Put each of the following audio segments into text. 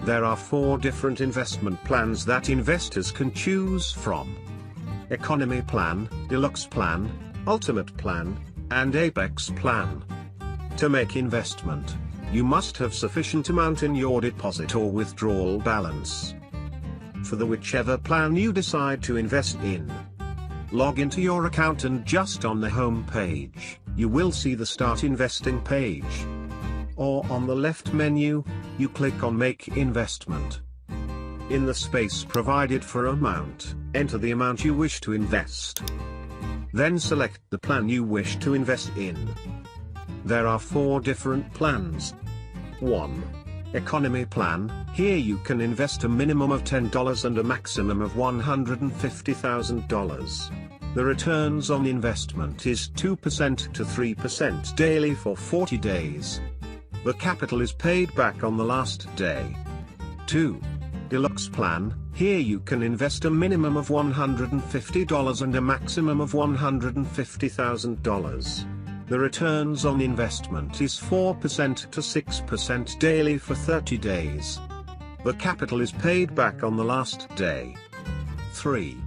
There are 4 different investment plans that investors can choose from: Economy Plan, Deluxe Plan, Ultimate Plan, and Apex Plan. To make investment, you must have sufficient amount in your deposit or withdrawal balance. For the whichever plan you decide to invest in, log into your account and just on the home page, you will see the Start Investing page. Or on the left menu, you click on Make Investment. In the space provided for amount, enter the amount you wish to invest. Then select the plan you wish to invest in. There are 4 different plans. 1. Economy Plan. Here you can invest a minimum of $10 and a maximum of $150,000. The returns on investment is 2% to 3% daily for 40 days. The capital is paid back on the last day. 2. Deluxe Plan. Here you can invest a minimum of $150 and a maximum of $150,000. The returns on investment is 4% to 6% daily for 30 days. The capital is paid back on the last day. 3.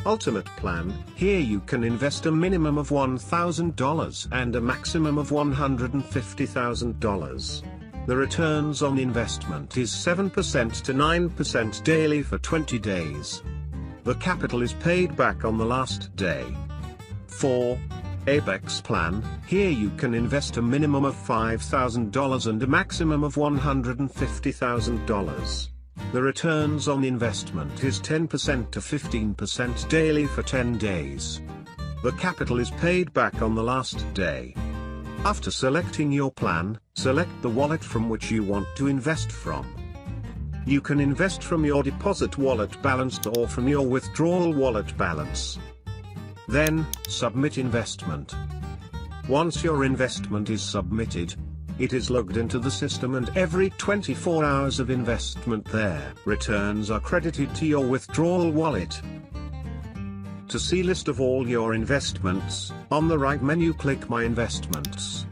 Ultimate Plan. Here you can invest a minimum of $1,000 and a maximum of $150,000. The returns on investment is 7% to 9% daily for 20 days. The capital is paid back on the last day. 4. Apex Plan. Here you can invest a minimum of $5,000 and a maximum of $150,000. The returns on investment is 10% to 15% daily for 10 days. The capital is paid back on the last day. After selecting your plan, select the wallet from which you want to invest from. You can invest from your deposit wallet balance or from your withdrawal wallet balance. Then, submit investment. Once your investment is submitted, it is logged into the system and every 24 hours of investment there, returns are credited to your withdrawal wallet. To see list of all your investments, on the right menu click My Investments.